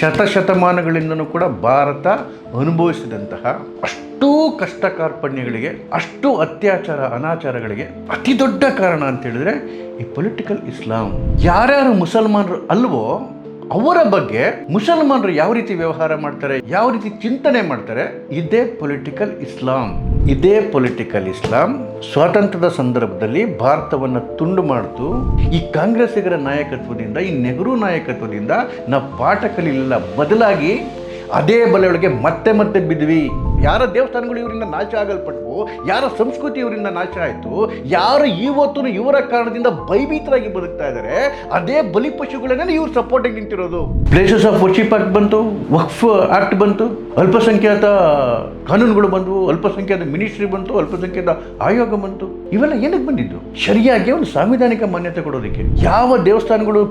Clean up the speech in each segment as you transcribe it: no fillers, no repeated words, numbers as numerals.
ಶತಶತಮಾನಗಳಿಂದನೂ ಕೂಡ ಭಾರತ ಅನುಭವಿಸಿದಂತಹ ಅಷ್ಟೂ ಕಷ್ಟ ಕಾರ್ಪಣ್ಯಗಳಿಗೆ, ಅಷ್ಟು ಅತ್ಯಾಚಾರ ಅನಾಚಾರಗಳಿಗೆ ಅತಿ ದೊಡ್ಡ ಕಾರಣ ಅಂತ ಹೇಳಿದ್ರೆ ಈ ಪೊಲಿಟಿಕಲ್ ಇಸ್ಲಾಂ. ಯಾರ್ಯಾರು ಮುಸಲ್ಮಾನರು ಅಲ್ವೋ ಅವರ ಬಗ್ಗೆ ಮುಸಲ್ಮಾನರು ಯಾವ ರೀತಿ ವ್ಯವಹಾರ ಮಾಡ್ತಾರೆ, ಯಾವ ರೀತಿ ಚಿಂತನೆ ಮಾಡ್ತಾರೆ, ಇದೇ ಪೊಲಿಟಿಕಲ್ ಇಸ್ಲಾಂ. ಇದೇ ಪೊಲಿಟಿಕಲ್ ಇಸ್ಲಾಂ ಸ್ವಾತಂತ್ರ್ಯದ ಸಂದರ್ಭದಲ್ಲಿ ಭಾರತವನ್ನು ತುಂಡು ಮಾಡ್ತು. ಈ ಕಾಂಗ್ರೆಸ್ಸಿಗರ ನಾಯಕತ್ವದಿಂದ, ಈ ನೆಹರು ನಾಯಕತ್ವದಿಂದ ನಾವು ಪಾಠ ಕಲಿಯಲಿಲ್ಲ, ಬದಲಾಗಿ ಅದೇ ಬಲೆಯೊಳಗೆ ಮತ್ತೆ ಮತ್ತೆ ಬಿದ್ವಿ. ಯಾರ ದೇವಸ್ಥಾನಗಳು ಇವರಿಂದ ನಾಶ ಆಗಲ್ಪಟ್ವು, ಯಾರ ಸಂಸ್ಕೃತಿ ಇವರಿಂದ ನಾಶ ಆಯಿತು, ಯಾರು ಇವತ್ತು ಇವರ ಕಾರಣದಿಂದ ಭಯಭೀತರಾಗಿ ಬದುಕ್ತಾ ಇದ್ದಾರೆ, ಅದೇ ಬಲಿಪಶುಗಳನ್ನೇ ಇವ್ರು ಸಪೋರ್ಟಿಗೆ ನಿಂತಿರೋದು. ಪ್ಲೇಸಸ್ ಆಫ್ ವರ್ಶಿಪ್ ಆಕ್ಟ್ ಬಂತು, ವಕ್ಫ್ ಆಕ್ಟ್ ಬಂತು, ಅಲ್ಪಸಂಖ್ಯಾತ ಕಾನೂನುಗಳು ಬಂದವು, ಅಲ್ಪಸಂಖ್ಯಾತ ಮಿನಿಸ್ಟ್ರಿ ಬಂತು, ಅಲ್ಪಸಂಖ್ಯಾತ ಆಯೋಗ ಬಂತು. ಇವೆಲ್ಲ ಏನಕ್ಕೆ ಬಂದಿದ್ದು? ಸರಿಯಾಗಿ ಒಂದು ಸಾಂವಿಧಾನಿಕ ಮಾನ್ಯತೆ ಕೊಡೋದಕ್ಕೆ. ಯಾವ ದೇವಸ್ಥಾನಗಳು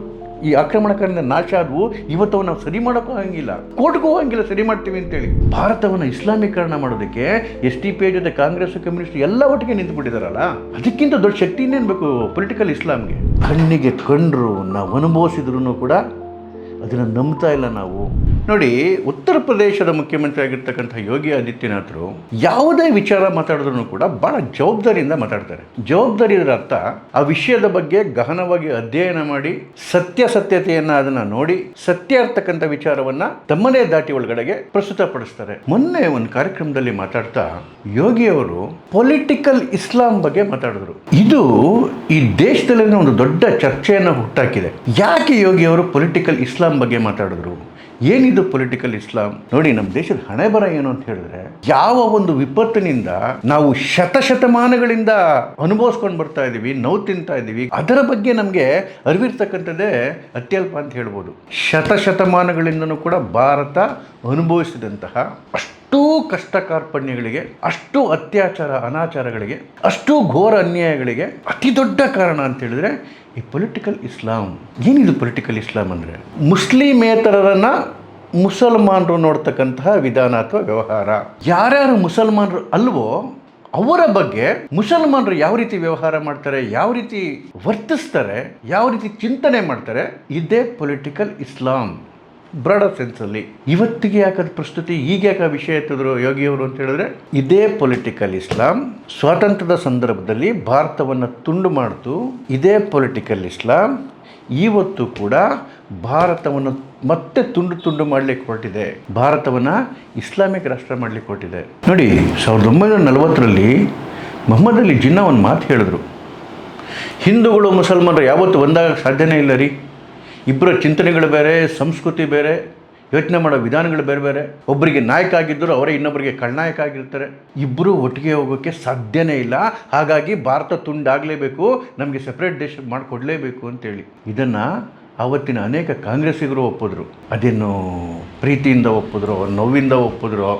ಈ ಆಕ್ರಮಣಕಾರರಿಂದ ನಾಶ ಆದವು ಇವತ್ತು ನಾವು ಸರಿ ಮಾಡೋಕ್ಕೂ ಹೋಗಂಗಿಲ್ಲ, ಕೋರ್ಟ್ಗೂ ಹೋಗಂಗಿಲ್ಲ ಸರಿ ಮಾಡ್ತೀವಿ ಅಂತೇಳಿ. ಭಾರತವನ್ನು ಇಸ್ಲಾಮೀಕರಣ ಮಾಡೋದಕ್ಕೆ SDPI ಜೊತೆ ಕಾಂಗ್ರೆಸ್, ಕಮ್ಯುನಿಸ್ಟ್ ಎಲ್ಲ ಒಟ್ಟಿಗೆ ನಿಂತು ಬಿಟ್ಟಿದಾರಲ್ಲ, ಅದಕ್ಕಿಂತ ದೊಡ್ಡ ಶಕ್ತಿ ಇನ್ನೇನು ಬೇಕು ಪೊಲಿಟಿಕಲ್ ಇಸ್ಲಾಂಗೆ? ಕಣ್ಣಿಗೆ ಕಂಡ್ರು ನಾವು ಅನುಭವಿಸಿದ್ರು ಕೂಡ ಅದನ್ನು ನಂಬ್ತಾ ಇಲ್ಲ ನಾವು. ನೋಡಿ, ಉತ್ತರ ಪ್ರದೇಶದ ಮುಖ್ಯಮಂತ್ರಿ ಆಗಿರ್ತಕ್ಕಂಥ ಯೋಗಿ ಆದಿತ್ಯನಾಥರು ಯಾವುದೇ ವಿಚಾರ ಮಾತಾಡಿದ್ರು ಕೂಡ ಬಹಳ ಜವಾಬ್ದಾರಿಯಿಂದ ಮಾತಾಡ್ತಾರೆ. ಜವಾಬ್ದಾರಿ ಇದರ ಅರ್ಥ ಆ ವಿಷಯದ ಬಗ್ಗೆ ಗಹನವಾಗಿ ಅಧ್ಯಯನ ಮಾಡಿ ಸತ್ಯತೆಯನ್ನು ಅದನ್ನು ನೋಡಿ ಸತ್ಯ ಇರ್ತಕ್ಕಂಥ ವಿಚಾರವನ್ನ ತಮ್ಮದೇ ದಾಟಿ ಒಳಗಡೆಗೆ ಪ್ರಸ್ತುತಪಡಿಸ್ತಾರೆ. ಮೊನ್ನೆ ಒಂದು ಕಾರ್ಯಕ್ರಮದಲ್ಲಿ ಮಾತಾಡ್ತಾ ಯೋಗಿಯವರು ಪೊಲಿಟಿಕಲ್ ಇಸ್ಲಾಂ ಬಗ್ಗೆ ಮಾತಾಡಿದ್ರು. ಇದು ಈ ದೇಶದಲ್ಲಿ ಒಂದು ದೊಡ್ಡ ಚರ್ಚೆಯನ್ನು ಹುಟ್ಟಾಕಿದೆ. ಯಾಕೆ ಯೋಗಿಯವರು ಪೊಲಿಟಿಕಲ್ ಇಸ್ಲಾಂ ಬಗ್ಗೆ ಮಾತಾಡಿದ್ರು? ಏನಿದು ಪೊಲಿಟಿಕಲ್ ಇಸ್ಲಾಂ? ನೋಡಿ, ನಮ್ಮ ದೇಶದ ಹಣೆ ಬರ ಏನು ಅಂತ ಹೇಳಿದ್ರೆ, ಯಾವ ಒಂದು ವಿಪತ್ತಿನಿಂದ ನಾವು ಶತಶತಮಾನಗಳಿಂದ ಅನುಭವಿಸ್ಕೊಂಡು ಬರ್ತಾ ಇದ್ದೀವಿ, ನೋವು ತಿಂತಾ ಇದ್ದೀವಿ, ಅದರ ಬಗ್ಗೆ ನಮಗೆ ಅರಿವಿರ್ತಕ್ಕಂಥದ್ದೇ ಅತ್ಯಲ್ಪ ಅಂತ ಹೇಳ್ಬೋದು. ಶತಶತಮಾನಗಳಿಂದನೂ ಕೂಡ ಭಾರತ ಅನುಭವಿಸಿದಂತಹ ಅಷ್ಟೂ ಕಷ್ಟ ಕಾರ್ಪಣ್ಯಗಳಿಗೆ, ಅಷ್ಟು ಅತ್ಯಾಚಾರ ಅನಾಚಾರಗಳಿಗೆ, ಅಷ್ಟು ಘೋರ ಅನ್ಯಾಯಗಳಿಗೆ ಅತಿ ದೊಡ್ಡ ಕಾರಣ ಅಂತ ಹೇಳಿದ್ರೆ ಈ ಪೊಲಿಟಿಕಲ್ ಇಸ್ಲಾಂ. ಏನಿದು ಪೊಲಿಟಿಕಲ್ ಇಸ್ಲಾಂ ಅಂದರೆ? ಮುಸ್ಲಿಮೇತರರನ್ನು ಮುಸಲ್ಮಾನರು ನೋಡ್ತಕ್ಕಂತಹ ವಿಧಾನ ಅಥವಾ ವ್ಯವಹಾರ. ಯಾರ್ಯಾರು ಮುಸಲ್ಮಾನರು ಅಲ್ವೋ ಅವರ ಬಗ್ಗೆ ಮುಸಲ್ಮಾನರು ಯಾವ ರೀತಿ ವ್ಯವಹಾರ ಮಾಡ್ತಾರೆ, ಯಾವ ರೀತಿ ವರ್ತಿಸ್ತಾರೆ, ಯಾವ ರೀತಿ ಚಿಂತನೆ ಮಾಡ್ತಾರೆ, ಇದೇ ಪೊಲಿಟಿಕಲ್ ಇಸ್ಲಾಂ ಬ್ರಾಡರ್ ಸೆನ್ಸಲ್ಲಿ. ಇವತ್ತಿಗೆ ಯಾಕದ ಪ್ರಸ್ತುತಿ, ಈಗ ಯಾಕೆ ವಿಷಯ ಎತ್ತಿದ್ರು ಯೋಗಿಯವರು ಅಂತ ಹೇಳಿದ್ರೆ, ಇದೇ ಪೊಲಿಟಿಕಲ್ ಇಸ್ಲಾಂ ಸ್ವಾತಂತ್ರ್ಯದ ಸಂದರ್ಭದಲ್ಲಿ ಭಾರತವನ್ನು ತುಂಡು ಮಾಡ್ತು. ಇದೇ ಪೊಲಿಟಿಕಲ್ ಇಸ್ಲಾಂ ಇವತ್ತು ಕೂಡ ಭಾರತವನ್ನು ಮತ್ತೆ ತುಂಡು ಮಾಡಲಿಕ್ಕೆ ಹೊರಟಿದೆ, ಭಾರತವನ್ನು ಇಸ್ಲಾಮಿಕ್ ರಾಷ್ಟ್ರ ಮಾಡಲಿಕ್ಕೆ ಹೊರಟಿದೆ. ನೋಡಿ, 1940ರಲ್ಲಿ ಮೊಹಮ್ಮದ್ ಅಲಿ ಜಿನ್ನಾ ಒಂದು ಮಾತು ಹೇಳಿದ್ರು, ಹಿಂದೂಗಳು ಮುಸಲ್ಮಾನರು ಯಾವತ್ತೂ ಒಂದಾಗ ಸಾಧ್ಯನೇ ಇಲ್ಲ ರೀ, ಇಬ್ಬರ ಚಿಂತನೆಗಳು ಬೇರೆ, ಸಂಸ್ಕೃತಿ ಬೇರೆ, ಯೋಚನೆ ಮಾಡೋ ವಿಧಾನಗಳು ಬೇರೆ ಬೇರೆ. ಒಬ್ಬರಿಗೆ ನಾಯಕ ಆಗಿದ್ದರು, ಅವರೇ ಇನ್ನೊಬ್ಬರಿಗೆ ಖಳನಾಯಕ ಆಗಿರ್ತಾರೆ. ಇಬ್ಬರು ಒಟ್ಟಿಗೆ ಹೋಗೋಕ್ಕೆ ಸಾಧ್ಯನೇ ಇಲ್ಲ. ಹಾಗಾಗಿ ಭಾರತ ತುಂಡಾಗಲೇಬೇಕು, ನಮಗೆ ಸೆಪ್ರೇಟ್ ದೇಶ ಮಾಡಿಕೊಡ್ಲೇಬೇಕು ಅಂತೇಳಿ ಇದನ್ನು ಆವತ್ತಿನ ಅನೇಕ ಕಾಂಗ್ರೆಸ್ಸಿಗರು ಒಪ್ಪಿದ್ರು. ಅದೇನು ಪ್ರೀತಿಯಿಂದ ಒಪ್ಪಿದ್ರೋ, ನೋವಿಂದ ಒಪ್ಪಿದ್ರೋ,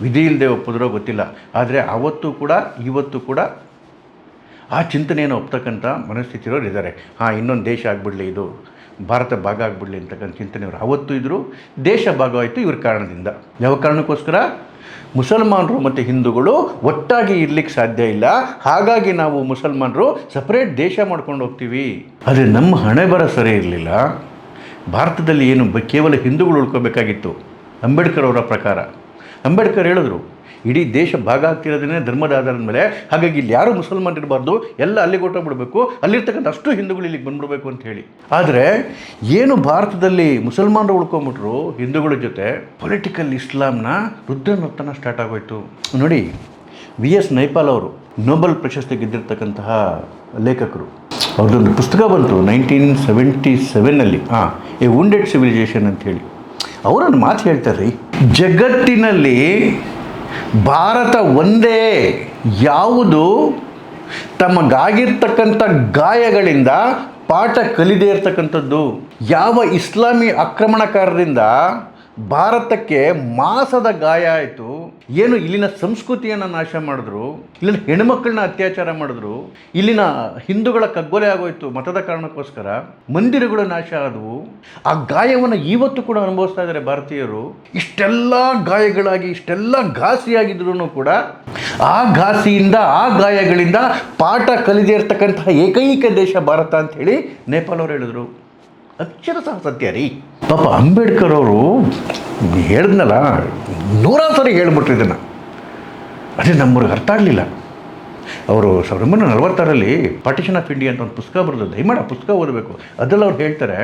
ವಿಧಿ ಇಲ್ಲದೆ ಒಪ್ಪಿದ್ರೋ ಗೊತ್ತಿಲ್ಲ. ಆದರೆ ಆವತ್ತು ಕೂಡ ಇವತ್ತು ಕೂಡ ಆ ಚಿಂತನೆಯನ್ನು ಒಪ್ತಕ್ಕಂಥ ಮನಸ್ಥಿತಿರೋರು ಇದ್ದಾರೆ. ಇನ್ನೊಂದು ದೇಶ ಆಗಿಬಿಡಲಿ, ಇದು ಭಾರತ ಭಾಗ ಆಗಿಬಿಡಲಿ ಅಂತಕ್ಕಂಥ ಚಿಂತನೆಯವರು ಅವತ್ತು ಇದ್ದರು. ದೇಶ ಭಾಗವಾಯಿತು ಇವ್ರ ಕಾರಣದಿಂದ. ಯಾವ ಕಾರಣಕ್ಕೋಸ್ಕರ? ಮುಸಲ್ಮಾನರು ಮತ್ತು ಹಿಂದೂಗಳು ಒಟ್ಟಾಗಿ ಇರ್ಲಿಕ್ಕೆ ಸಾಧ್ಯ ಇಲ್ಲ, ಹಾಗಾಗಿ ನಾವು ಮುಸಲ್ಮಾನರು ಸಪ್ರೇಟ್ ದೇಶ ಮಾಡ್ಕೊಂಡು ಹೋಗ್ತೀವಿ. ಆದರೆ ನಮ್ಮ ಹಣೆ ಬರ ಸರಿ ಇರಲಿಲ್ಲ. ಭಾರತದಲ್ಲಿ ಏನು ಕೇವಲ ಹಿಂದೂಗಳು ಉಳ್ಕೋಬೇಕಾಗಿತ್ತು ಅಂಬೇಡ್ಕರ್ ಅವರ ಪ್ರಕಾರ. ಅಂಬೇಡ್ಕರ್ ಹೇಳಿದ್ರು, ಇಡೀ ದೇಶ ಭಾಗ ಆಗ್ತಿರೋದನ್ನೇ ಧರ್ಮದ ಆಧಾರದ ಮೇಲೆ, ಹಾಗಾಗಿ ಇಲ್ಲಿ ಯಾರೂ ಮುಸಲ್ಮಾನ್ ಇರಬಾರ್ದು, ಎಲ್ಲ ಅಲ್ಲಿಗೆ ಹೊರಟೋಗ್ಬಿಡ್ಬೇಕು, ಅಲ್ಲಿರ್ತಕ್ಕಂಥ ಅಷ್ಟು ಹಿಂದೂಗಳು ಇಲ್ಲಿಗೆ ಬಂದ್ಬಿಡ್ಬೇಕು ಅಂತ ಹೇಳಿ. ಆದರೆ ಏನು ಭಾರತದಲ್ಲಿ ಮುಸಲ್ಮಾನರು ಉಳ್ಕೊಂಬಿಟ್ರು ಹಿಂದೂಗಳ ಜೊತೆ, ಪೊಲಿಟಿಕಲ್ ಇಸ್ಲಾಂನ ರುದ್ರನರ್ತನ ಸ್ಟಾರ್ಟ್ ಆಗೋಯ್ತು. ನೋಡಿ, VS ನೈಪಾಲ್ ಅವರು ನೊಬೆಲ್ ಪ್ರಶಸ್ತಿ ಗೆದ್ದಿರ್ತಕ್ಕಂತಹ ಲೇಖಕರು, ಅವ್ರದ್ದೊಂದು ಪುಸ್ತಕ ಬಂತು 1977ನಲ್ಲಿ, ಎ ವುಂಡೆಡ್ ಸಿವಿಲೈಸೇಷನ್ ಅಂತ ಹೇಳಿ. ಅವರೊಂದು ಮಾತು ಹೇಳ್ತಾರೆ, ಜಗತ್ತಿನಲ್ಲಿ ಭಾರತ ಒಂದೇ ಯಾವುದು ತಮಗಾಗಿರ್ತಕ್ಕಂಥ ಗಾಯಗಳಿಂದ ಪಾಠ ಕಲಿದೇ ಇರ್ತಕ್ಕಂಥದ್ದು. ಯಾವ ಇಸ್ಲಾಮಿ ಆಕ್ರಮಣಕಾರರಿಂದ ಭಾರತಕ್ಕೆ ಮಾಸದ ಗಾಯ ಆಯಿತು, ಏನು ಇಲ್ಲಿನ ಸಂಸ್ಕೃತಿಯನ್ನು ನಾಶ ಮಾಡಿದ್ರು, ಇಲ್ಲಿನ ಹೆಣ್ಮಕ್ಳನ್ನ ಅತ್ಯಾಚಾರ ಮಾಡಿದ್ರು, ಇಲ್ಲಿನ ಹಿಂದೂಗಳ ಕಗ್ಗೊಲೆ ಆಗೋಯ್ತು ಮತದ ಕಾರಣಕ್ಕೋಸ್ಕರ, ಮಂದಿರಗಳು ನಾಶ ಆದವು. ಆ ಗಾಯವನ್ನು ಇವತ್ತು ಕೂಡ ಅನುಭವಿಸ್ತಾ ಇದ್ದಾರೆ ಭಾರತೀಯರು. ಇಷ್ಟೆಲ್ಲ ಗಾಯಗಳಾಗಿ, ಇಷ್ಟೆಲ್ಲ ಘಾಸಿಯಾಗಿದ್ರು ಕೂಡ ಆ ಘಾಸಿಯಿಂದ, ಆ ಗಾಯಗಳಿಂದ ಪಾಠ ಕಲಿದೇ ಇರ್ತಕ್ಕಂತಹ ಏಕೈಕ ದೇಶ ಭಾರತ ಅಂತ ಹೇಳಿ ನೇಪಾಲ್ ಅವರು ಹೇಳಿದ್ರು. ಅಕ್ಷರಶಃ ಸತ್ಯ ರೀ. ಪಾಪ ಅಂಬೇಡ್ಕರ್ ಅವರು ಹೇಳಿದ್ನಲ್ಲ, 100 ಸರಿ ಹೇಳ್ಬಿಟ್ರು ಇದನ್ನು. ಅದೇ ನಮ್ಮವ್ರಿಗೆ ಅರ್ಥ ಆಗಲಿಲ್ಲ. ಅವರು 1946ರಲ್ಲಿ ಪಾರ್ಟಿಷನ್ ಆಫ್ ಇಂಡಿಯಾ ಅಂತ ಒಂದು ಪುಸ್ತಕ ಬರೆದು, ದಯಮಾಡಿ ಆ ಪುಸ್ತಕ ಓದಬೇಕು. ಅದರಲ್ಲಿ ಅವ್ರು ಹೇಳ್ತಾರೆ,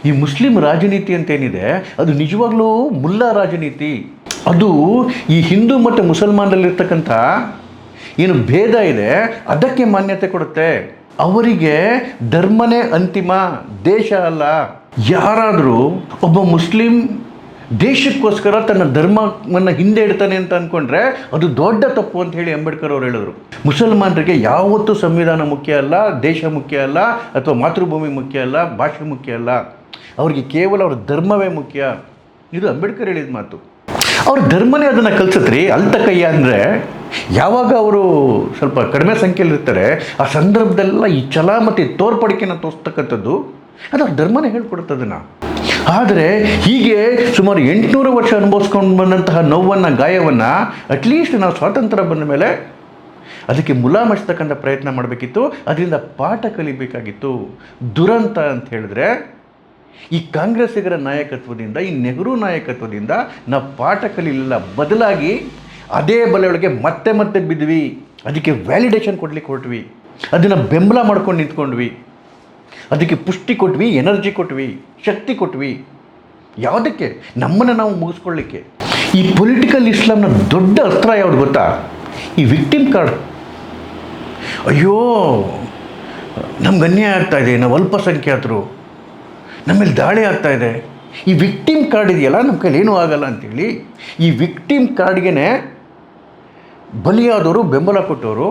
ಈ ಮುಸ್ಲಿಂ ರಾಜನೀತಿ ಅಂತೇನಿದೆ ಅದು ನಿಜವಾಗ್ಲೂ ಮುಲ್ಲಾ ರಾಜನೀತಿ. ಅದು ಈ ಹಿಂದೂ ಮತ್ತು ಮುಸಲ್ಮಾನರಲ್ಲಿರ್ತಕ್ಕಂಥ ಏನು ಭೇದ ಇದೆ ಅದಕ್ಕೆ ಮಾನ್ಯತೆ ಕೊಡುತ್ತೆ. ಅವರಿಗೆ ಧರ್ಮನೇ ಅಂತಿಮ, ದೇಶ ಅಲ್ಲ. ಯಾರಾದರೂ ಒಬ್ಬ ಮುಸ್ಲಿಂ ದೇಶಕ್ಕೋಸ್ಕರ ತನ್ನ ಧರ್ಮವನ್ನು ಹಿಂದೆ ಇಡ್ತಾನೆ ಅಂತ ಅಂದ್ಕೊಂಡ್ರೆ ಅದು ದೊಡ್ಡ ತಪ್ಪು ಅಂತ ಹೇಳಿ ಅಂಬೇಡ್ಕರ್ ಅವರು ಹೇಳಿದರು. ಮುಸಲ್ಮಾನರಿಗೆ ಯಾವತ್ತೂ ಸಂವಿಧಾನ ಮುಖ್ಯ ಅಲ್ಲ, ದೇಶ ಮುಖ್ಯ ಅಲ್ಲ, ಅಥವಾ ಮಾತೃಭೂಮಿ ಮುಖ್ಯ ಅಲ್ಲ, ಭಾಷೆ ಮುಖ್ಯ ಅಲ್ಲ. ಅವರಿಗೆ ಕೇವಲ ಅವ್ರ ಧರ್ಮವೇ ಮುಖ್ಯ. ಇದು ಅಂಬೇಡ್ಕರ್ ಹೇಳಿದ ಮಾತು. ಅವ್ರ ಧರ್ಮನೇ ಅದನ್ನು ಕಲಿಸತ್ರಿ. ಅಲ್ತಕಯ್ಯ ಅಂದರೆ ಯಾವಾಗ ಅವರು ಸ್ವಲ್ಪ ಕಡಿಮೆ ಸಂಖ್ಯೆಯಲ್ಲಿ ಇರ್ತಾರೆ ಆ ಸಂದರ್ಭದಲ್ಲ ಈ ಛಲ ಮತ್ತು ತೋರ್ಪಡಿಕೆನ ತೋರಿಸ್ತಕ್ಕಂಥದ್ದು ಅದು ಅವ್ರ ಧರ್ಮನೇ ಹೇಳ್ಕೊಡುತ್ತೆ ಅದನ್ನು. ಆದರೆ ಹೀಗೆ ಸುಮಾರು 800 ವರ್ಷ ಅನುಭವಿಸ್ಕೊಂಡು ಬಂದಂತಹ ನೋವನ್ನು, ಗಾಯವನ್ನು ಅಟ್ಲೀಸ್ಟ್ ನಾವು ಸ್ವಾತಂತ್ರ್ಯ ಬಂದ ಮೇಲೆ ಅದಕ್ಕೆ ಮುಲಾಮಿಸ್ತಕ್ಕಂಥ ಪ್ರಯತ್ನ ಮಾಡಬೇಕಿತ್ತು. ಅದರಿಂದ ಪಾಠ ಕಲಿಬೇಕಾಗಿತ್ತು. ದುರಂತ ಅಂತ ಹೇಳಿದ್ರೆ ಈ ಕಾಂಗ್ರೆಸ್ಸಿಗರ ನಾಯಕತ್ವದಿಂದ, ಈ ನೆಹರು ನಾಯಕತ್ವದಿಂದ ನಾವು ಪಾಠ ಕಲಿಲಿಲ್ಲ. ಬದಲಾಗಿ ಅದೇ ಬಲೆಯೊಳಗೆ ಮತ್ತೆ ಮತ್ತೆ ಬಿದ್ವಿ. ಅದಕ್ಕೆ ವ್ಯಾಲಿಡೇಷನ್ ಕೊಡ್ಲಿಕ್ಕೆ ಹೊರಟ್ವಿ, ಅದನ್ನು ಬೆಂಬಲ ಮಾಡ್ಕೊಂಡು ನಿಂತ್ಕೊಂಡ್ವಿ, ಅದಕ್ಕೆ ಪುಷ್ಟಿ ಕೊಟ್ವಿ, ಎನರ್ಜಿ ಕೊಟ್ವಿ, ಶಕ್ತಿ ಕೊಟ್ವಿ. ಯಾವುದಕ್ಕೆ? ನಮ್ಮನ್ನು ನಾವು ಮುಗಿಸ್ಕೊಳ್ಳಿಕ್ಕೆ. ಈ ಪೊಲಿಟಿಕಲ್ ಇಸ್ಲಾಂನ ದೊಡ್ಡ ಅಸ್ತ್ರ ಯಾವುದು ಗೊತ್ತಾ? ಈ ವಿಕ್ಟಿಮ್ ಕಾರ್ಡ್. ಅಯ್ಯೋ ನಮ್ಗೆ ಅನ್ಯಾಯ ಆಗ್ತಾಯಿದೆ, ನಾವು ಅಲ್ಪಸಂಖ್ಯಾತರು, ನಮ್ಮಲ್ಲಿ ದಾಳಿ ಆಗ್ತಾಯಿದೆ, ಈ ವಿಕ್ಟಿಮ್ ಕಾರ್ಡ್ ಇದೆಯಲ್ಲ ನಮ್ಮ ಕೈಲಿ ಏನೂ ಆಗಲ್ಲ ಅಂಥೇಳಿ ಈ ವಿಕ್ಟಿಮ್ ಕಾರ್ಡ್ಗೆ ಬಲಿಯಾದವರು, ಬೆಂಬಲ ಕೊಟ್ಟವರು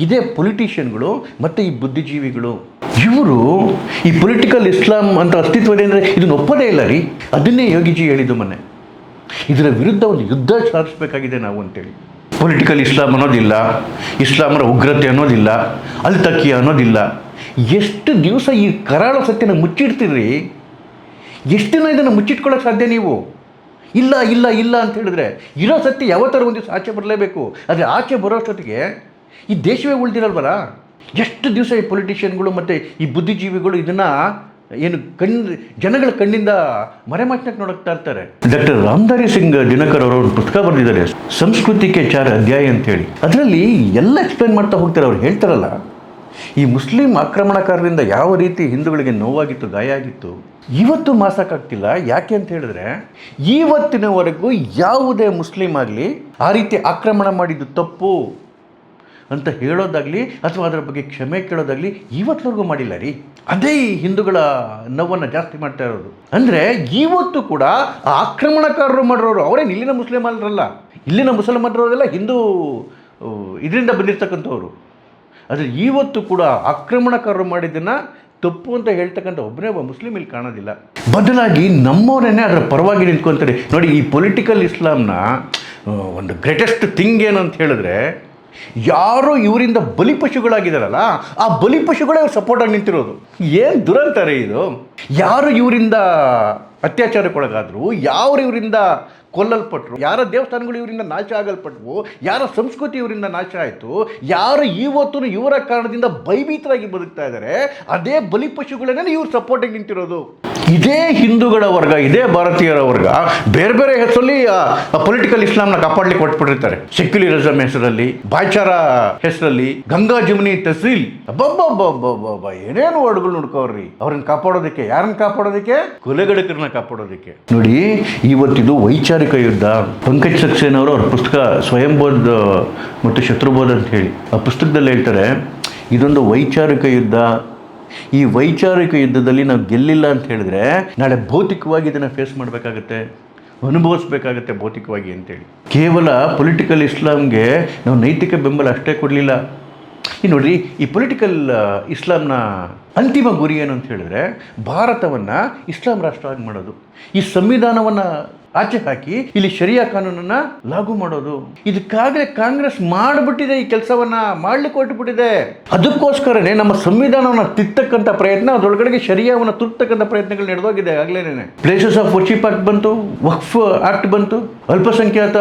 ಇದೇ ಪೊಲಿಟಿಷಿಯನ್ಗಳು ಮತ್ತು ಈ ಬುದ್ಧಿಜೀವಿಗಳು. ಇವರು ಈ ಪೊಲಿಟಿಕಲ್ ಇಸ್ಲಾಂ ಅಂತ ಅಸ್ತಿತ್ವದೇ ಅಂದರೆ ಇದನ್ನು ಒಪ್ಪೋದೇ ಇಲ್ಲ ರೀ. ಅದನ್ನೇ ಯೋಗಿಜಿ ಹೇಳಿದ್ದು ಮೊನ್ನೆ. ಇದರ ವಿರುದ್ಧ ಒಂದು ಯುದ್ಧ ಸಾಧಿಸಬೇಕಾಗಿದೆ ನಾವು ಅಂತೇಳಿ. ಪೊಲಿಟಿಕಲ್ ಇಸ್ಲಾಂ ಅನ್ನೋದಿಲ್ಲ, ಇಸ್ಲಾಮರ ಉಗ್ರತೆ ಅನ್ನೋದಿಲ್ಲ, ಅಲ್ತಕಿ ಅನ್ನೋದಿಲ್ಲ. ಎಷ್ಟು ದಿವಸ ಈ ಕರಾಳ ಸತ್ಯನ ಮುಚ್ಚಿಡ್ತೀರಿ? ಎಷ್ಟು ದಿನ ಇದನ್ನು ಮುಚ್ಚಿಟ್ಕೊಳ್ಳೋಕೆ ಸಾಧ್ಯ ನೀವು? ಇಲ್ಲ ಇಲ್ಲ ಇಲ್ಲ ಅಂತ ಹೇಳಿದ್ರೆ ಇರೋ ಸತ್ಯ ಯಾವತ್ತಾರು ಒಂದು ದಿವಸ ಆಚೆ ಬರಲೇಬೇಕು. ಆದರೆ ಆಚೆ ಬರೋಷ್ಟೊತ್ತಿಗೆ ಈ ದೇಶವೇ ಉಳಿದಿರಲ್ವಲ್ಲ. ಎಷ್ಟು ದಿವಸ ಈ ಪೊಲಿಟಿಷಿಯನ್ಗಳು ಮತ್ತು ಈ ಬುದ್ಧಿಜೀವಿಗಳು ಇದನ್ನು ಏನು ಜನಗಳ ಕಣ್ಣಿಂದ ಮರೆಮಾಚನಕ್ಕೆ ನೋಡ್ತಾ ಇರ್ತಾರೆ. ಡಾಕ್ಟರ್ ರಾಮಧಾರಿ ಸಿಂಗ್ ದಿನಕರ್ ಅವರು ಒಂದು ಪುಸ್ತಕ ಬರೆದಿದ್ದಾರೆ, ಸಂಸ್ಕೃತಿಗೆ 4 ಅಧ್ಯಾಯ ಅಂತೇಳಿ. ಅದರಲ್ಲಿ ಎಲ್ಲ ಎಕ್ಸ್ಪ್ಲೇನ್ ಮಾಡ್ತಾ ಹೋಗ್ತಾರೆ. ಅವ್ರು ಹೇಳ್ತಾರಲ್ಲ, ಈ ಮುಸ್ಲಿಂ ಆಕ್ರಮಣಕಾರರಿಂದ ಯಾವ ರೀತಿ ಹಿಂದೂಗಳಿಗೆ ನೋವಾಗಿತ್ತು, ಗಾಯ ಆಗಿತ್ತು, ಇವತ್ತು ಮಾಸಕ್ಕಾಗ್ತಿಲ್ಲ. ಯಾಕೆ ಅಂತ ಹೇಳಿದ್ರೆ ಇವತ್ತಿನವರೆಗೂ ಯಾವುದೇ ಮುಸ್ಲಿಂ ಆಗಲಿ ಆ ರೀತಿ ಆಕ್ರಮಣ ಮಾಡಿದ್ದು ತಪ್ಪು ಅಂತ ಹೇಳೋದಾಗಲಿ ಅಥವಾ ಅದರ ಬಗ್ಗೆ ಕ್ಷಮೆ ಕೇಳೋದಾಗಲಿ ಇವತ್ತಿನವರೆಗೂ ಮಾಡಿಲ್ಲ ರೀ. ಅದೇ ಈ ಹಿಂದೂಗಳ ನೋವನ್ನು ಜಾಸ್ತಿ ಮಾಡ್ತಾ ಇರೋದು. ಅಂದರೆ ಇವತ್ತು ಕೂಡ ಆ ಆಕ್ರಮಣಕಾರರು ಮಾಡಿರೋರು ಅವರೇನು ಇಲ್ಲಿನ ಮುಸ್ಲಿಮರಲ್ಲ. ಇಲ್ಲಿನ ಮುಸಲ್ಮಾನರವರೆಲ್ಲ ಹಿಂದೂ ಇದರಿಂದ ಬಂದಿರ್ತಕ್ಕಂಥವ್ರು. ಆದರೆ ಇವತ್ತು ಕೂಡ ಆಕ್ರಮಣಕಾರರು ಮಾಡಿದ್ದನ್ನು ತಪ್ಪು ಅಂತ ಹೇಳ್ತಕ್ಕಂಥ ಒಬ್ಬನೇ ಒಬ್ಬ ಮುಸ್ಲಿಂ ಇಲ್ಲಿ ಕಾಣೋದಿಲ್ಲ. ಬದಲಾಗಿ ನಮ್ಮವರನ್ನೇ ಅದರ ಪರವಾಗಿ ನಿಂತ್ಕೊತಾರೆ. ನೋಡಿ, ಈ ಪೊಲಿಟಿಕಲ್ ಇಸ್ಲಾಂನ ಒಂದು ಗ್ರೇಟೆಸ್ಟ್ ಥಿಂಗ್ ಏನು ಅಂತ ಹೇಳಿದ್ರೆ, ಯಾರು ಇವರಿಂದ ಬಲಿಪಶುಗಳಾಗಿದ್ದಾರಲ್ಲ ಆ ಬಲಿಪಶುಗಳೇ ಅವ್ರು ಸಪೋರ್ಟಾಗಿ ನಿಂತಿರೋದು. ಏನು ದುರಂತಾರೆ ಇದು! ಯಾರು ಇವರಿಂದ ಅತ್ಯಾಚಾರಕ್ಕೊಳಗಾದ್ರು, ಯಾರು ಇವರಿಂದ ಕೊಲ್ಲಲ್ಪಟ್ಟರು, ಯಾರ ದೇವಸ್ಥಾನಗಳು ಇವರಿಂದ ನಾಶ ಆಗಲ್ಪಟ್ಟವು, ಯಾರ ಸಂಸ್ಕೃತಿ ಇವರಿಂದ ನಾಶ ಆಯಿತು, ಯಾರು ಇವತ್ತು ಇವರ ಕಾರಣದಿಂದ ಭಯಭೀತರಾಗಿ ಬದುಕ್ತಾ ಇದ್ದಾರೆ, ಅದೇ ಬಲಿಪಶುಗಳನ್ನೇ ಇವ್ರು ಸಪೋರ್ಟಿಗೆ ನಿಂತಿರೋದು. ಇದೇ ಹಿಂದೂಗಳ ವರ್ಗ, ಇದೇ ಭಾರತೀಯರ ವರ್ಗ ಬೇರೆ ಬೇರೆ ಹೆಸರಲ್ಲಿ ಪೊಲಿಟಿಕಲ್ ಇಸ್ಲಾಂನ ಕಾಪಾಡ್ಲಿಕ್ಕೆ ಹೊರಟ್ಬಿಟ್ಟಿರ್ತಾರೆ. ಸೆಕ್ಯುಲರಿಸಮ್ ಹೆಸರಲ್ಲಿ, ಭಾಯ್ಚಾರ ಹೆಸರಲ್ಲಿ, ಗಂಗಾ ಜಮುನಿ ತಹಸೀಲ್, ಅಬ್ಬಬ್ಬಬ್ಬಬ್ಬ ಏನೇನು ವರ್ಡ್ಗಳು ನೋಡ್ಕೋರ್ರಿ. ಅವ್ರನ್ನ ಕಾಪಾಡೋದಕ್ಕೆ, ಯಾರನ್ನ ಕಾಪಾಡೋದಕ್ಕೆ? ಕೊಲೆಗಡಕರನ್ನ ಕಾಪಾಡೋದಕ್ಕೆ. ನೋಡಿ, ಇವತ್ತಿದು ವೈಚಾರಿಕ ಯುದ್ಧ. ಪಂಕಜ್ ಸಕ್ಸೇನಾ ಅವರು ಅವ್ರ ಪುಸ್ತಕ ಸ್ವಯಂಬೋಧ್ ಮತ್ತು ಶತ್ರುಬೋಧ್ ಅಂತ ಹೇಳಿ ಆ ಪುಸ್ತಕದಲ್ಲಿ ಹೇಳ್ತಾರೆ, ಇದೊಂದು ವೈಚಾರಿಕ ಯುದ್ಧ. ಈ ವೈಚಾರಿಕ ಯುದ್ಧದಲ್ಲಿ ನಾವು ಗೆಲ್ಲಿಲ್ಲ ಅಂತ ಹೇಳಿದ್ರೆ ನಾಳೆ ಭೌತಿಕವಾಗಿ ಇದನ್ನು ಫೇಸ್ ಮಾಡಬೇಕಾಗತ್ತೆ, ಅನುಭವಿಸ್ಬೇಕಾಗತ್ತೆ ಭೌತಿಕವಾಗಿ ಅಂತೇಳಿ. ಕೇವಲ ಪೊಲಿಟಿಕಲ್ ಇಸ್ಲಾಂಗೆ ನಾವು ನೈತಿಕ ಬೆಂಬಲ ಅಷ್ಟೇ ಕೊಡಲಿಲ್ಲ. ಈ ನೋಡ್ರಿ, ಈ ಪೊಲಿಟಿಕಲ್ ಇಸ್ಲಾಂನ ಅಂತಿಮ ಗುರಿ ಏನು ಅಂತ ಹೇಳಿದ್ರೆ ಭಾರತವನ್ನು ಇಸ್ಲಾಂ ರಾಷ್ಟ್ರವಾಗಿ ಮಾಡೋದು. ಈ ಸಂವಿಧಾನವನ್ನು ಆಚೆ ಹಾಕಿ ಇಲ್ಲಿ ಶರಿಯಾ ಕಾನೂನನ್ನ ಲಾಗು ಮಾಡೋದು. ಇದಕ್ಕಾಗಲೇ ಕಾಂಗ್ರೆಸ್ ಮಾಡಿಬಿಟ್ಟಿದೆ, ಈ ಕೆಲಸವನ್ನ ಮಾಡ್ಲಿಕ್ಕೆ ಹೊರಟುಬಿಟ್ಟಿದೆ. ಅದಕ್ಕೋಸ್ಕರನೇ ನಮ್ಮ ಸಂವಿಧಾನವನ್ನ ತಿರ್ತಕ್ಕಂಥ ಪ್ರಯತ್ನ, ಅದರೊಳಗಡೆಗೆ ಶರಿಯಾವನ್ನ ತುರ್ತಕ್ಕಂಥ ಪ್ರಯತ್ನಗಳು ನಡೆದೋಗಿದೆ. ಆಗ್ಲೇನೆ ಪ್ಲೇಸಸ್ ಆಫ್ ವರ್ಶಿಪ್ ಆಕ್ಟ್ ಬಂತು, ವಕ್ಫ್ ಆಕ್ಟ್ ಬಂತು, ಅಲ್ಪಸಂಖ್ಯಾತ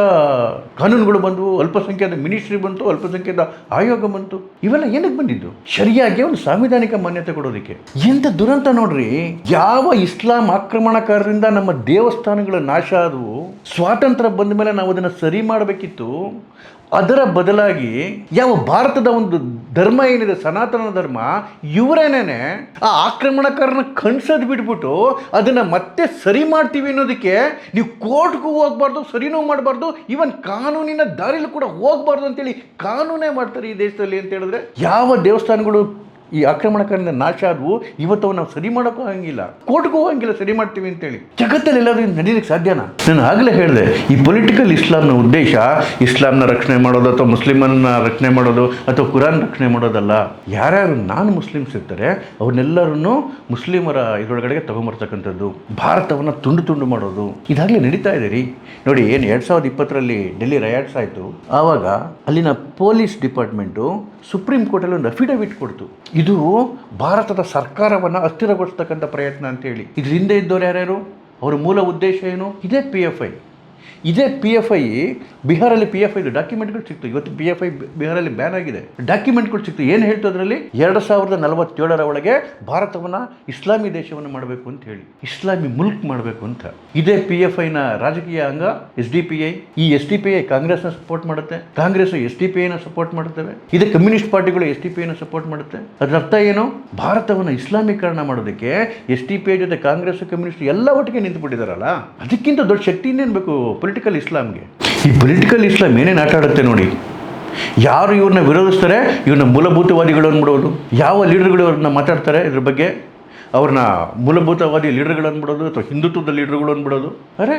ಕಾನೂನುಗಳು ಬಂದವು, ಅಲ್ಪಸಂಖ್ಯಾತ ಮಿನಿಸ್ಟ್ರಿ ಬಂತು, ಅಲ್ಪಸಂಖ್ಯಾತ ಆಯೋಗ ಬಂತು. ಇವೆಲ್ಲ ಏನಕ್ಕೆ ಬಂದಿದ್ದು? ಶರಿಯಾಗೆ ಒಂದು ಸಾಂವಿಧಾನಿಕ ಮಾನ್ಯತೆ ಕೊಡೋದಕ್ಕೆ. ಎಂತ ದುರಂತ ನೋಡ್ರಿ. ಯಾವ ಇಸ್ಲಾಂ ಆಕ್ರಮಣಕಾರರಿಂದ ನಮ್ಮ ದೇವಸ್ಥಾನಗಳ ನಾಶ ಆದವು, ಸ್ವಾತಂತ್ರ್ಯ ಬಂದ ಮೇಲೆ ನಾವು ಅದನ್ನು ಸರಿ ಮಾಡಬೇಕಿತ್ತು. ಅದರ ಬದಲಾಗಿ ಯಾವ ಭಾರತದ ಒಂದು ಧರ್ಮ ಏನಿದೆ, ಸನಾತನ ಧರ್ಮ, ಇವರೇನೇನೆ ಆ ಆಕ್ರಮಣಕಾರನ ಕಣ್ಸದ್ ಬಿಟ್ಬಿಟ್ಟು ಅದನ್ನು ಮತ್ತೆ ಸರಿ ಮಾಡ್ತೀವಿ ಅನ್ನೋದಕ್ಕೆ ನೀವು ಕೋರ್ಟ್ಗೂ ಹೋಗ್ಬಾರ್ದು, ಸರಿನೂ ಮಾಡಬಾರ್ದು, ಇವನ್ ಕಾನೂನಿನ ದಾರಿಲೂ ಕೂಡ ಹೋಗ್ಬಾರ್ದು ಅಂತೇಳಿ ಕಾನೂನೇ ಮಾಡ್ತಾರೆ ಈ ದೇಶದಲ್ಲಿ ಅಂತ ಹೇಳಿದ್ರೆ. ಯಾವ ದೇವಸ್ಥಾನಗಳು ಈ ಆಕ್ರಮಣಕಾರರಿಂದ ನಾಶ ಆದವು, ಇವತ್ತು ನಾವು ಸರಿ ಮಾಡೋಕ್ಕೂ ಹೋಗಂಗಿಲ್ಲ, ಕೋರ್ಟ್ಗೂ ಹೋಗಂಗಿಲ್ಲ ಸರಿ ಮಾಡ್ತೀವಿ ಅಂತೇಳಿ. ಜಗತ್ತಲ್ಲಿ ಎಲ್ಲಾದ್ರೂ ನಡೀಲಿಕ್ಕೆ ಸಾಧ್ಯನಾ? ನಾನು ಆಗಲೇ ಹೇಳಿದೆ, ಈ ಪೊಲಿಟಿಕಲ್ ಇಸ್ಲಾಂನ ಉದ್ದೇಶ ಇಸ್ಲಾಂನ ರಕ್ಷಣೆ ಮಾಡೋದು ಅಥವಾ ಮುಸ್ಲಿಮನ್ನ ರಕ್ಷಣೆ ಮಾಡೋದು ಅಥವಾ ಕುರಾನ್ ರಕ್ಷಣೆ ಮಾಡೋದಲ್ಲ. ಯಾರ್ಯಾರು ನಾನ್ ಮುಸ್ಲಿಮ್ಸ್ ಇರ್ತಾರೆ ಅವ್ರನ್ನೆಲ್ಲರನ್ನು ಮುಸ್ಲಿಮರ ಇದರೊಳಗಡೆಗೆ ತಗೊಂಬರ್ತಕ್ಕಂಥದ್ದು, ಭಾರತವನ್ನು ತುಂಡು ತುಂಡು ಮಾಡೋದು, ಇದಾಗಲೇ ನಡೀತಾ ಇದೆ ರೀ. ನೋಡಿ, ಏನು 2020ರಲ್ಲಿ ಡೆಲ್ಲಿ ರಯಾಟ್ಸ್ ಆಯಿತು, ಆವಾಗ ಅಲ್ಲಿನ ಪೊಲೀಸ್ ಡಿಪಾರ್ಟ್ಮೆಂಟು ಸುಪ್ರೀಂ ಕೋರ್ಟಲ್ಲಿ ಒಂದು ಅಫಿಡವಿಟ್ ಕೊಡ್ತು, ಇದು ಭಾರತದ ಸರ್ಕಾರವನ್ನು ಅಸ್ಥಿರಗೊಳಿಸ್ತಕ್ಕಂಥ ಪ್ರಯತ್ನ ಅಂತೇಳಿ. ಇದ್ರ ಹಿಂದೆ ಇದ್ದವ್ರು ಯಾರ್ಯಾರು, ಅವರ ಮೂಲ ಉದ್ದೇಶ ಏನು? ಇದೇ ಪಿ ಎಫ್ ಐ ಬಿಹಾರಲ್ಲಿ PFI ಡಾಕ್ಯುಮೆಂಟ್ಗಳು ಸಿಕ್ತು. ಇವತ್ತು PFI ಬಿಹಾರಲ್ಲಿ ಬ್ಯಾನ್ ಆಗಿದೆ. ಡಾಕ್ಯುಮೆಂಟ್ಗಳು ಸಿಕ್ತು. ಏನು ಹೇಳ್ತು ಅದರಲ್ಲಿ? 2047 ಒಳಗೆ ಭಾರತವನ್ನು ಇಸ್ಲಾಮಿ ದೇಶವನ್ನು ಮಾಡಬೇಕು ಅಂತ ಹೇಳಿ, ಇಸ್ಲಾಮಿ ಮುಲ್ಕ್ ಮಾಡಬೇಕು ಅಂತ. ಇದೇ PFIನ ರಾಜಕೀಯ ಅಂಗ SDPI. ಈ SDPI ಕಾಂಗ್ರೆಸ್ನ ಸಪೋರ್ಟ್ ಮಾಡುತ್ತೆ, ಕಾಂಗ್ರೆಸ್ SDPIನ ಸಪೋರ್ಟ್ ಮಾಡುತ್ತವೆ, ಇದೇ ಕಮ್ಯುನಿಸ್ಟ್ ಪಾರ್ಟಿಗಳು SDPIನ ಸಪೋರ್ಟ್ ಮಾಡುತ್ತೆ. ಅದರ ಅರ್ಥ ಏನು? ಭಾರತವನ್ನು ಇಸ್ಲಾಮೀಕರಣ ಮಾಡೋದಕ್ಕೆ SDPI ಜೊತೆ ಕಾಂಗ್ರೆಸ್, ಕಮ್ಯುನಿಸ್ಟ್ ಎಲ್ಲ ಒಟ್ಟಿಗೆ ನಿಂತು ಬಿಟ್ಟಿದಾರಲ್ಲ, ಅದಕ್ಕಿಂತ ದೊಡ್ಡ ಶಕ್ತಿ ಇನ್ನೇನು ಬೇಕು ಪೊಲಿಟಿಕಲ್ ಇಸ್ಲಾಂಗೆ? ಈ ಪೊಲಿಟಿಕಲ್ ಇಸ್ಲಾಂ ಏನೇನು ಆಟ ಆಡುತ್ತೆ ನೋಡಿ. ಯಾರು ಇವ್ರನ್ನ ವಿರೋಧಿಸ್ತಾರೆ ಇವ್ರನ್ನ ಮೂಲಭೂತವಾದಿಗಳು ಅಂದ್ಬಿಡೋದು. ಯಾವ ಲೀಡರ್ಗಳು ಅವ್ರನ್ನ ಮಾತಾಡ್ತಾರೆ ಇದ್ರ ಬಗ್ಗೆ ಅವ್ರನ್ನ ಮೂಲಭೂತವಾದಿ ಲೀಡರ್ಗಳು ಅಂದ್ಬಿಡೋದು ಅಥವಾ ಹಿಂದುತ್ವದ ಲೀಡರ್ಗಳು ಅಂದ್ಬಿಡೋದು. ಅರೆ,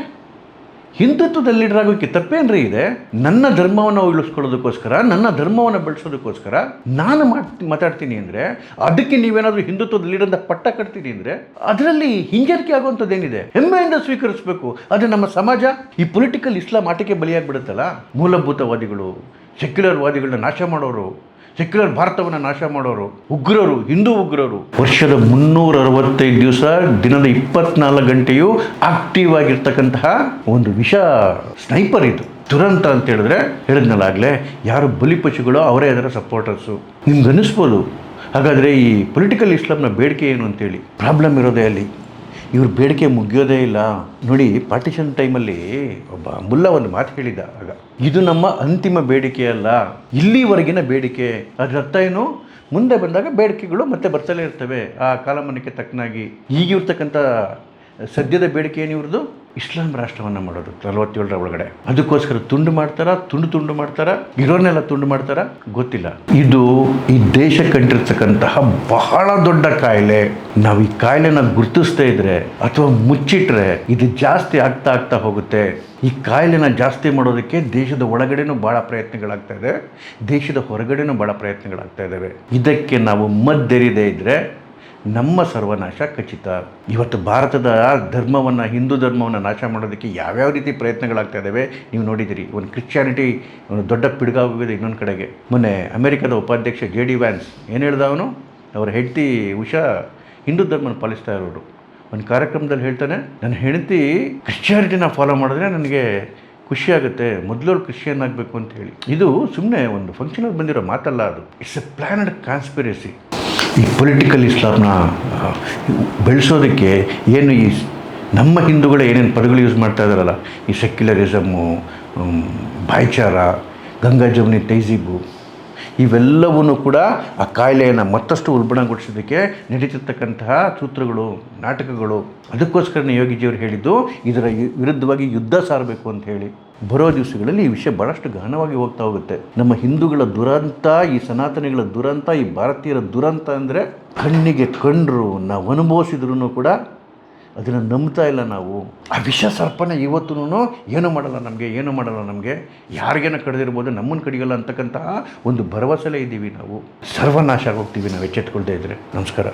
ಹಿಂದುತ್ವದಲ್ಲಿ ಲೀಡರ್ ಆಗೋಕ್ಕೆ ತಪ್ಪೇನ್ರಿ ಇದೆ? ನನ್ನ ಧರ್ಮವನ್ನು ಉಳಿಸ್ಕೊಳ್ಳೋದಕ್ಕೋಸ್ಕರ, ನನ್ನ ಧರ್ಮವನ್ನು ಬೆಳೆಸೋದಕ್ಕೋಸ್ಕರ ನಾನು ಮಾತಾಡ್ತೀನಿ ಅಂದರೆ, ಅದಕ್ಕೆ ನೀವೇನಾದರೂ ಹಿಂದುತ್ವದ ಲೀಡರ್ ಅಂತ ಪಟ್ಟ ಕಟ್ತೀನಿ ಅಂದರೆ ಅದರಲ್ಲಿ ಹಿಂಜರಿಕೆ ಆಗುವಂಥದ್ದೇನಿದೆ? ಹೆಮ್ಮೆಯಿಂದ ಸ್ವೀಕರಿಸಬೇಕು. ಆದರೆ ನಮ್ಮ ಸಮಾಜ ಈ ಪೊಲಿಟಿಕಲ್ ಇಸ್ಲಾಂ ಆಟಕ್ಕೆ ಬಲಿಯಾಗಿಬಿಡುತ್ತಲ್ಲ. ಮೂಲಭೂತವಾದಿಗಳು, ಸೆಕ್ಯುಲರ್ ವಾದಿಗಳನ್ನ ನಾಶ ಮಾಡೋರು, ಸೆಕ್ಯುಲರ್ ಭಾರತವನ್ನು ನಾಶ ಮಾಡೋರು, ಉಗ್ರರು, ಹಿಂದೂ ಉಗ್ರರು, ವರ್ಷದ 365 ದಿವಸ ದಿನದ 24 ಗಂಟೆಯೂ ಆಕ್ಟಿವ್ ಆಗಿರ್ತಕ್ಕಂತಹ ಒಂದು ವಿಷ ಸ್ನೈಪರ್ ಇದು. ದುರಂತ ಅಂತ ಹೇಳಿದ್ರೆ ಹೇಳಿದ್ನಲ್ಲಾಗಲೇ, ಯಾರು ಬಲಿಪಶುಗಳೋ ಅವರೇ ಅದರ ಸಪೋರ್ಟರ್ಸು. ನಿಮ್ಗೆ ಅನ್ನಿಸ್ಬೋದು ಹಾಗಾದರೆ ಈ ಪೊಲಿಟಿಕಲ್ ಇಸ್ಲಾಂನ ಬೇಡಿಕೆ ಏನು ಅಂತೇಳಿ. ಪ್ರಾಬ್ಲಮ್ ಇರೋದೇ ಅಲ್ಲಿ, ಇವ್ರ ಬೇಡಿಕೆ ಮುಗಿಯೋದೇ ಇಲ್ಲ. ನೋಡಿ, ಪಾರ್ಟಿಷನ್ ಟೈಮಲ್ಲಿ ಒಬ್ಬ ಮುಲ್ಲ ಒಂದು ಮಾತು ಹೇಳಿದ, ಆಗ ಇದು ನಮ್ಮ ಅಂತಿಮ ಬೇಡಿಕೆ ಅಲ್ಲ, ಇಲ್ಲಿವರೆಗಿನ ಬೇಡಿಕೆ. ಅದ್ರ ಅರ್ಥ ಏನು? ಮುಂದೆ ಬಂದಾಗ ಬೇಡಿಕೆಗಳು ಮತ್ತೆ ಬರ್ತಲೇ ಇರ್ತವೆ ಆ ಕಾಲಮಾನಕ್ಕೆ ತಕ್ಕನಾಗಿ. ಈಗಿರ್ತಕ್ಕಂಥ ಸದ್ಯದ ಬೇಡಿಕೆ ಏನು ಇವ್ರದ್ದು? ಇಸ್ಲಾಂ ರಾಷ್ಟ್ರವನ್ನು ಮಾಡೋದು 47ರ ಒಳಗಡೆ. ಅದಕ್ಕೋಸ್ಕರ ತುಂಡು ಮಾಡ್ತಾರ, ಇರೋರ್ನೆಲ್ಲ ತುಂಡು ಮಾಡ್ತಾರ, ಗೊತ್ತಿಲ್ಲ. ಇದು ಈ ದೇಶ ಕಂಡಿರ್ತಕ್ಕಂತಹ ಬಹಳ ದೊಡ್ಡ ಕಾಯಿಲೆ. ನಾವು ಈ ಕಾಯಿಲೆನ ಗುರುತಿಸ್ತಾ ಇದ್ರೆ ಅಥವಾ ಮುಚ್ಚಿಟ್ರೆ ಇದು ಜಾಸ್ತಿ ಆಗ್ತಾ ಹೋಗುತ್ತೆ. ಈ ಕಾಯಿಲೆನ ಜಾಸ್ತಿ ಮಾಡೋದಕ್ಕೆ ದೇಶದ ಒಳಗಡೆನೂ ಭಾಳ ಪ್ರಯತ್ನಗಳಾಗ್ತಾ ಇದೆ, ದೇಶದ ಹೊರಗಡೆನೂ ಭಾಳ ಪ್ರಯತ್ನಗಳಾಗ್ತಾ ಇದ್ದಾವೆ. ಇದಕ್ಕೆ ನಾವು ಮದ್ದೆರಿದೇ ಇದ್ದರೆ ನಮ್ಮ ಸರ್ವನಾಶ ಖಚಿತ. ಇವತ್ತು ಭಾರತದ ಧರ್ಮವನ್ನು, ಹಿಂದೂ ಧರ್ಮವನ್ನು ನಾಶ ಮಾಡೋದಕ್ಕೆ ಯಾವ್ಯಾವ ರೀತಿ ಪ್ರಯತ್ನಗಳಾಗ್ತಾ ಇದ್ದಾವೆ ನೀವು ನೋಡಿದ್ದೀರಿ. ಒಂದು ಕ್ರಿಶ್ಚಿಯಾನಿಟಿ ಒಂದು ದೊಡ್ಡ ಪಿಡುಗಾಗಿದೆ. ಇನ್ನೊಂದು ಕಡೆಗೆ ಮೊನ್ನೆ ಅಮೆರಿಕದ ಉಪಾಧ್ಯಕ್ಷ JD ವ್ಯಾನ್ಸ್ ಏನು ಹೇಳ್ದ, ಅವನು ಅವರ ಹೆಂಡತಿ ಉಷಾ ಹಿಂದೂ ಧರ್ಮನ ಪಾಲಿಸ್ತಾ ಇರೋರು. ಒಂದು ಕಾರ್ಯಕ್ರಮದಲ್ಲಿ ಹೇಳ್ತಾನೆ, ನನ್ನ ಹೆಂಡತಿ ಕ್ರಿಶ್ಚಿಯಾನಿಟಿನ ಫಾಲೋ ಮಾಡಿದ್ರೆ ನನಗೆ ಖುಷಿಯಾಗುತ್ತೆ, ಮೊದಲು ಕ್ರಿಶ್ಚಿಯನ್ ಆಗಬೇಕು ಅಂತ ಹೇಳಿ. ಇದು ಸುಮ್ಮನೆ ಒಂದು ಫಂಕ್ಷನಲ್ಲಿ ಬಂದಿರೋ ಮಾತಲ್ಲ, ಅದು ಇಟ್ಸ್ ಎ ಪ್ಲ್ಯಾನ್ಡ್ ಕಾನ್ಸ್ಪಿರಸಿ. ಈ ಪೊಲಿಟಿಕಲ್ ಇಸ್ಲಾಂನ ಬೆಳೆಸೋದಕ್ಕೆ ಏನು ಈ ನಮ್ಮ ಹಿಂದೂಗಳು ಏನೇನು ಪದಗಳು ಯೂಸ್ ಮಾಡ್ತಾ ಇದ್ದಾರಲ್ಲ, ಈ ಸೆಕ್ಯುಲರಿಸಮ್ಮು, ಭಾಯ್ಚಾರ, ಗಂಗಾ ಜಮುನಿ ತೈಜೀಬು, ಇವೆಲ್ಲವೂ ಕೂಡ ಆ ಕಾಯಿಲೆಯನ್ನು ಮತ್ತಷ್ಟು ಉಲ್ಬಣಗೊಳಿಸೋದಕ್ಕೆ ನಡೀತಿರ್ತಕ್ಕಂತಹ ಸೂತ್ರಗಳು, ನಾಟಕಗಳು. ಅದಕ್ಕೋಸ್ಕರನೇ ಯೋಗಿಜಿಯವರು ಹೇಳಿದ್ದು ಇದರ ವಿರುದ್ಧವಾಗಿ ಯುದ್ಧ ಸಾರಬೇಕು ಅಂತ ಹೇಳಿ. ಬರೋ ದಿವಸಗಳಲ್ಲಿ ಈ ವಿಷಯ ಭಾಳಷ್ಟು ಗಹನವಾಗಿ ಹೋಗ್ತಾ ಹೋಗುತ್ತೆ. ನಮ್ಮ ಹಿಂದೂಗಳ ದುರಂತ, ಈ ಸನಾತನಿಗಳ ದುರಂತ, ಈ ಭಾರತೀಯರ ದುರಂತ ಅಂದರೆ ಕಣ್ಣಿಗೆ ಕಂಡ್ರು, ನಾವು ಅನುಭವಿಸಿದ್ರೂ ಕೂಡ ಅದನ್ನು ನಂಬ್ತಾ ಇಲ್ಲ ನಾವು. ಆ ವಿಷ ಸರ್ಪನೆ ಇವತ್ತೂ ಏನೂ ಮಾಡಲ್ಲ ನಮಗೆ, ಯಾರಿಗೇನೋ ಕಡಿದಿರ್ಬೋದು, ನಮ್ಮನ್ನು ಕಡಿಯೋಲ್ಲ ಅಂತಕ್ಕಂತಹ ಒಂದು ಭರವಸೆಲೇ ಇದ್ದೀವಿ ನಾವು. ಸರ್ವನಾಶ ಆಗೋಗ್ತೀವಿ ನಾವು ಎಚ್ಚೆತ್ಕೊಳ್ತಾ ಇದ್ದರೆ. ನಮಸ್ಕಾರ.